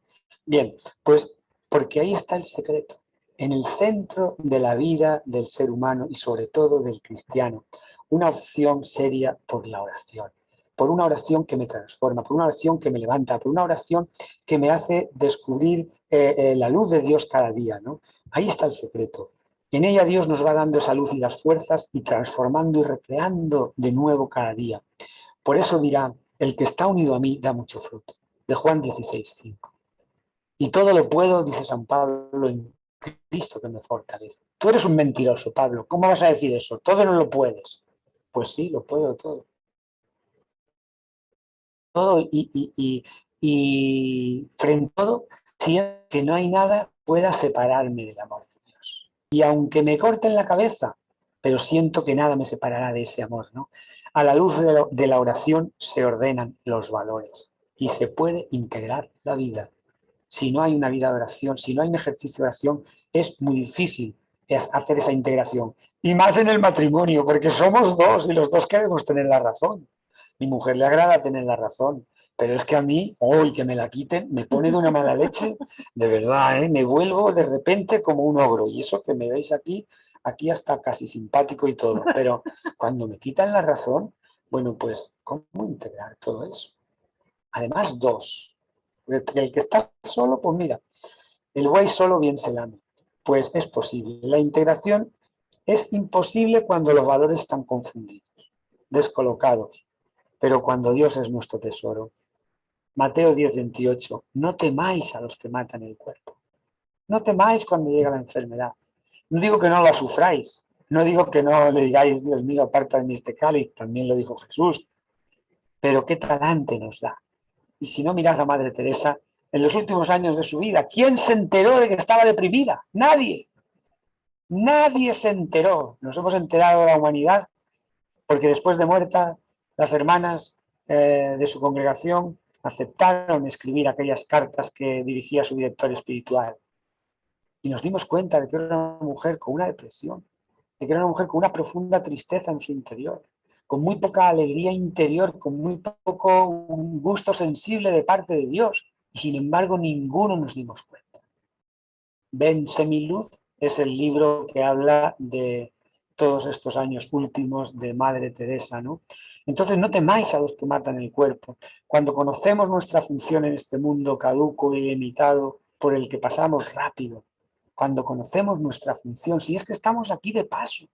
Bien, pues porque ahí está el secreto, en el centro de la vida del ser humano y sobre todo del cristiano, una opción seria por la oración, por una oración que me transforma, por una oración que me levanta, por una oración que me hace descubrir la luz de Dios cada día, ¿no? Ahí está el secreto. En ella Dios nos va dando esa luz y las fuerzas y transformando y recreando de nuevo cada día. Por eso dirá, el que está unido a mí da mucho fruto. De Juan 16:5. Y todo lo puedo, dice San Pablo, en Cristo que me fortalece. Tú eres un mentiroso, Pablo. ¿Cómo vas a decir eso? Todo no lo puedes. Pues sí, lo puedo todo. Todo y frente a todo, siento que no hay nada que pueda separarme del amor de Dios. Y aunque me corten la cabeza, pero siento que nada me separará de ese amor, ¿no? A la luz de la oración se ordenan los valores y se puede integrar la vida. Si no hay una vida de oración, si no hay un ejercicio de oración, es muy difícil hacer esa integración. Y más en el matrimonio, porque somos dos y los dos queremos tener la razón. Mi mujer le agrada tener la razón, pero es que a mí, hoy que me la quiten, me pone de una mala leche, de verdad, ¿eh? Me vuelvo de repente como un ogro. Y eso que me veis aquí hasta casi simpático y todo. Pero cuando me quitan la razón, bueno, pues, ¿cómo integrar todo eso? Además, dos. El que está solo, pues mira, el buey solo bien se lame. Pues es posible. La integración es imposible cuando los valores están confundidos, descolocados. Pero cuando Dios es nuestro tesoro. Mateo 10:28. No temáis a los que matan el cuerpo. No temáis cuando llega la enfermedad. No digo que no la sufráis. No digo que no le digáis, Dios mío, aparta de mí este cáliz, también lo dijo Jesús, pero qué talante nos da. Y si no, mirad a Madre Teresa, en los últimos años de su vida, ¿quién se enteró de que estaba deprimida? Nadie. Nadie se enteró. Nos hemos enterado la humanidad porque después de muerta, las hermanas de su congregación aceptaron escribir aquellas cartas que dirigía su director espiritual. Y nos dimos cuenta de que era una mujer con una depresión, de que era una mujer con una profunda tristeza en su interior, con muy poca alegría interior, con muy poco gusto sensible de parte de Dios. Y sin embargo, ninguno nos dimos cuenta. Ven Semiluz es el libro que habla de todos estos años últimos de Madre Teresa, ¿no? Entonces no temáis a los que matan el cuerpo. Cuando conocemos nuestra función en este mundo caduco y limitado por el que pasamos rápido, cuando conocemos nuestra función, si es que estamos aquí de paso.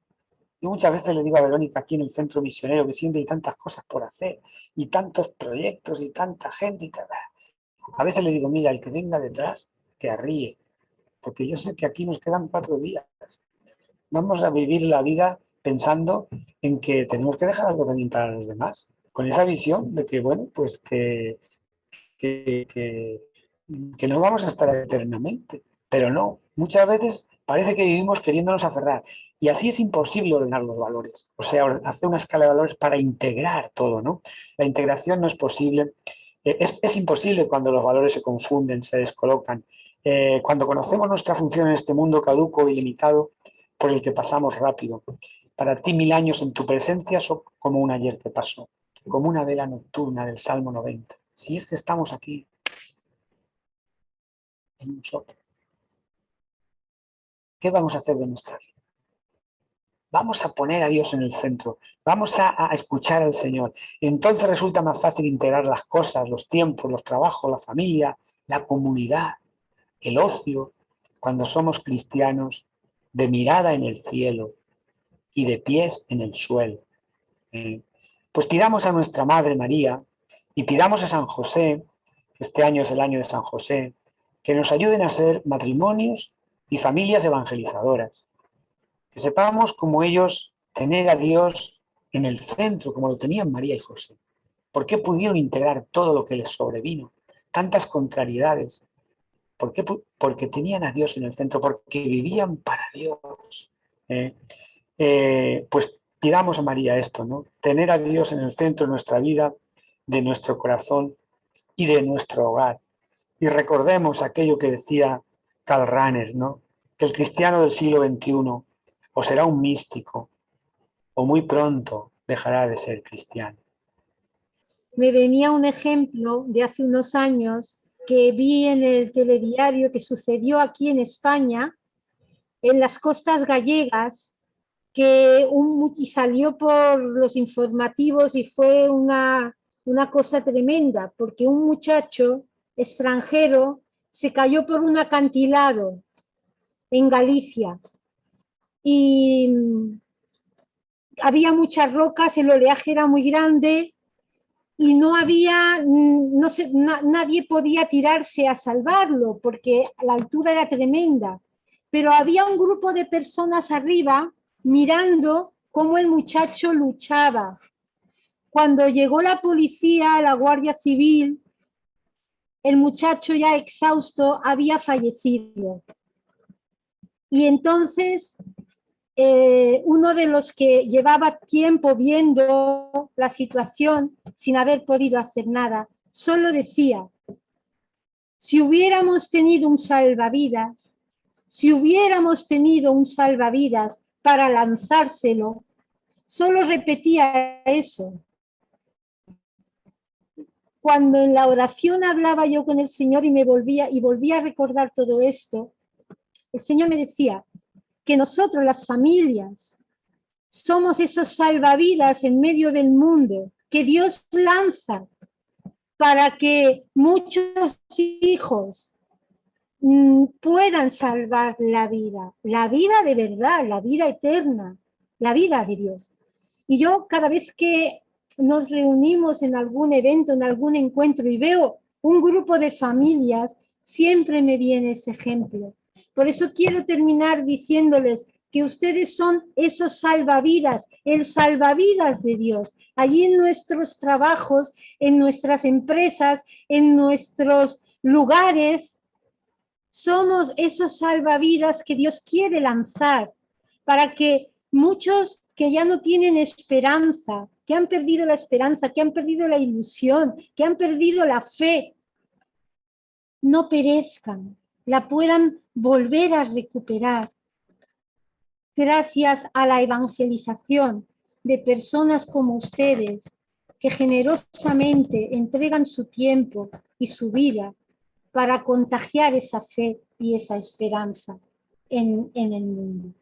Yo muchas veces le digo a Verónica aquí en el centro misionero que siempre hay tantas cosas por hacer y tantos proyectos y tanta gente y tal. A veces le digo, mira, el que venga detrás, que arríe, porque yo sé que aquí nos quedan 4 días. Vamos a vivir la vida pensando en que tenemos que dejar algo también para los demás, con esa visión de que, bueno, pues que no vamos a estar eternamente, pero no, muchas veces parece que vivimos queriéndonos aferrar y así es imposible ordenar los valores, o sea, hacer una escala de valores para integrar todo, ¿no? La integración no es posible, es imposible cuando los valores se confunden, se descolocan. Cuando conocemos nuestra función en este mundo caduco y limitado por el que pasamos rápido, para ti 1000 años en tu presencia son como un ayer que pasó, como una vela nocturna del Salmo 90. Si es que estamos aquí en un soplo, ¿qué vamos a hacer de nuestra vida? Vamos a poner a Dios en el centro, vamos a escuchar al Señor. Entonces resulta más fácil integrar las cosas, los tiempos, los trabajos, la familia, la comunidad, el ocio, cuando somos cristianos de mirada en el cielo y de pies en el suelo. Pues pidamos a nuestra Madre María y pidamos a San José, que este año es el año de San José, que nos ayuden a ser matrimonios y familias evangelizadoras. Que sepamos como ellos tener a Dios en el centro, como lo tenían María y José. ¿Por qué pudieron integrar todo lo que les sobrevino? Tantas contrariedades. ¿Por qué? Porque tenían a Dios en el centro, porque vivían para Dios. Pues pidamos a María esto, ¿no? Tener a Dios en el centro de nuestra vida, de nuestro corazón y de nuestro hogar. Y recordemos aquello que decía Karl Rahner, ¿no? Que el cristiano del siglo XXI o será un místico o muy pronto dejará de ser cristiano. Me venía un ejemplo de hace unos años que vi en el telediario que sucedió aquí en España, en las costas gallegas, y salió por los informativos y fue una cosa tremenda, porque un muchacho extranjero se cayó por un acantilado en Galicia y había muchas rocas, el oleaje era muy grande y nadie podía tirarse a salvarlo porque la altura era tremenda, pero había un grupo de personas arriba mirando cómo el muchacho luchaba. Cuando llegó la policía, la Guardia Civil, el muchacho ya exhausto había fallecido. Y entonces uno de los que llevaba tiempo viendo la situación sin haber podido hacer nada, solo decía, si hubiéramos tenido un salvavidas, para lanzárselo, solo repetía eso. Cuando en la oración hablaba yo con el Señor y volvía a recordar todo esto, el Señor me decía que nosotros, las familias, somos esos salvavidas en medio del mundo que Dios lanza para que muchos hijos puedan salvar la vida de verdad, la vida eterna, la vida de Dios. Y yo cada vez que nos reunimos en algún evento, en algún encuentro y veo un grupo de familias, siempre me viene ese ejemplo. Por eso quiero terminar diciéndoles que ustedes son esos salvavidas, el salvavidas de Dios. Allí en nuestros trabajos, en nuestras empresas, en nuestros lugares, somos esos salvavidas que Dios quiere lanzar para que muchos que ya no tienen esperanza, que han perdido la esperanza, que han perdido la ilusión, que han perdido la fe, no perezcan, la puedan volver a recuperar. Gracias a la evangelización de personas como ustedes, que generosamente entregan su tiempo y su vida para contagiar esa fe y esa esperanza en el mundo.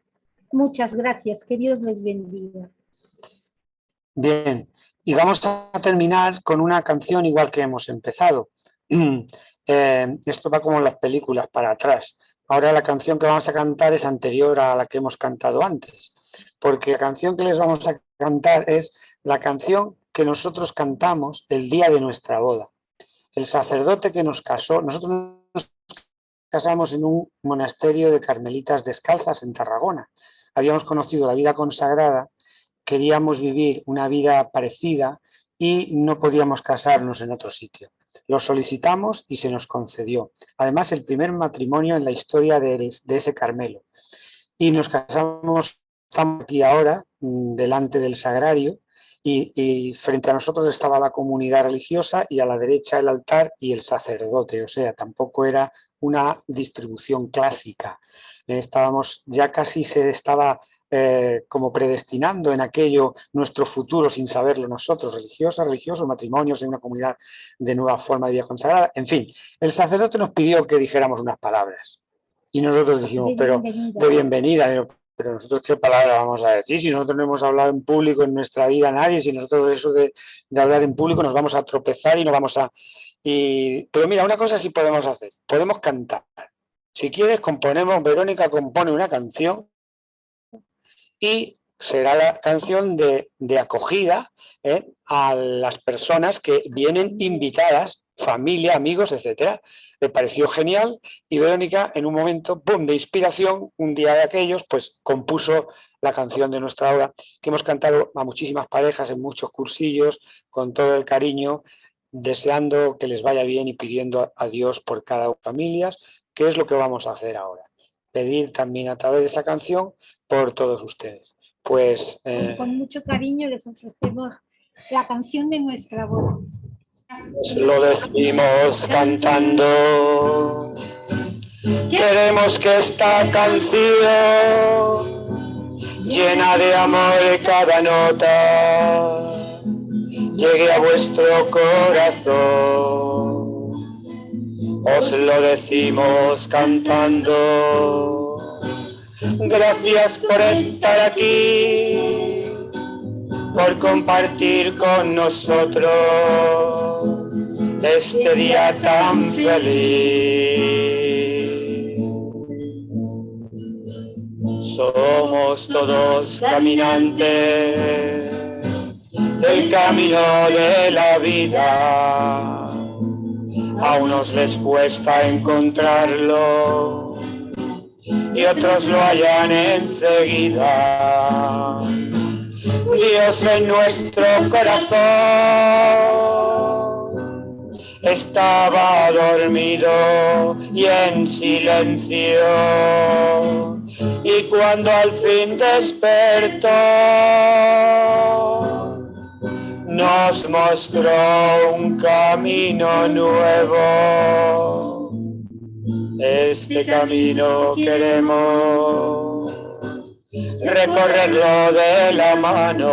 Muchas gracias, que Dios les bendiga. Bien, y vamos a terminar con una canción igual que hemos empezado. Esto va como en las películas, para atrás. Ahora la canción que vamos a cantar es anterior a la que hemos cantado antes, porque la canción que les vamos a cantar es la canción que nosotros cantamos el día de nuestra boda. El sacerdote que nos casó, nosotros nos casamos en un monasterio de carmelitas descalzas en Tarragona. Habíamos conocido la vida consagrada, queríamos vivir una vida parecida y no podíamos casarnos en otro sitio. Lo solicitamos y se nos concedió. Además, el primer matrimonio en la historia de ese Carmelo. Y nos casamos, estamos aquí ahora, delante del sagrario, y frente a nosotros estaba la comunidad religiosa y a la derecha el altar y el sacerdote. O sea, tampoco era una distribución clásica. Estábamos, ya casi se estaba como predestinando en aquello nuestro futuro sin saberlo nosotros, religiosos, matrimonios en una comunidad de nueva forma de vida consagrada. En fin, el sacerdote nos pidió que dijéramos unas palabras y nosotros dijimos, de bienvenida, pero nosotros qué palabras vamos a decir si nosotros no hemos hablado en público en nuestra vida a nadie, si nosotros eso de hablar en público nos vamos a tropezar y no vamos a... Pero mira, una cosa sí podemos hacer, podemos cantar. Si quieres componemos, Verónica compone una canción y será la canción de acogida a las personas que vienen invitadas, familia, amigos, etcétera. Le pareció genial y Verónica, en un momento ¡pum!, de inspiración, un día de aquellos, pues compuso la canción de nuestra boda, que hemos cantado a muchísimas parejas en muchos cursillos, con todo el cariño, deseando que les vaya bien y pidiendo a Dios por cada familia, que es lo que vamos a hacer ahora. Pedir también a través de esa canción por todos ustedes. Pues con mucho cariño les ofrecemos la canción de nuestra boda. Lo decimos cantando. Queremos que esta canción, llena de amor cada nota, llegue a vuestro corazón. Os lo decimos cantando. Gracias por estar aquí, por compartir con nosotros este día tan feliz. Somos todos caminantes del camino de la vida. A unos les cuesta encontrarlo y otros lo hallan enseguida. Dios en nuestro corazón estaba dormido y en silencio, y cuando al fin despertó nos mostró un camino nuevo. Este camino queremos recorrerlo de la mano,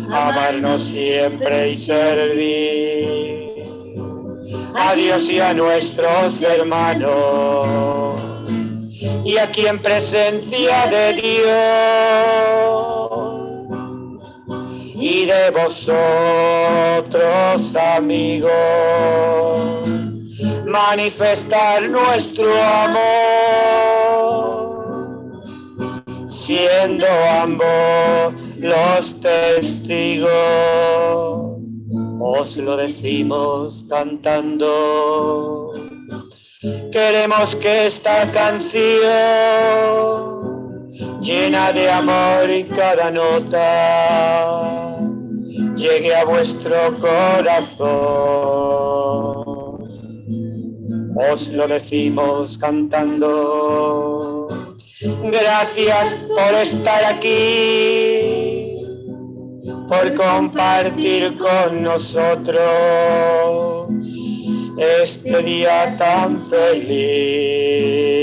amarnos siempre y servir a Dios y a nuestros hermanos. Y aquí en presencia de Dios y de vosotros, amigos, manifestar nuestro amor, siendo ambos los testigos. Os lo decimos cantando. Queremos que esta canción, llena de amor en cada nota, llegue a vuestro corazón. Os lo decimos cantando. Gracias por estar aquí, por compartir con nosotros este día tan feliz.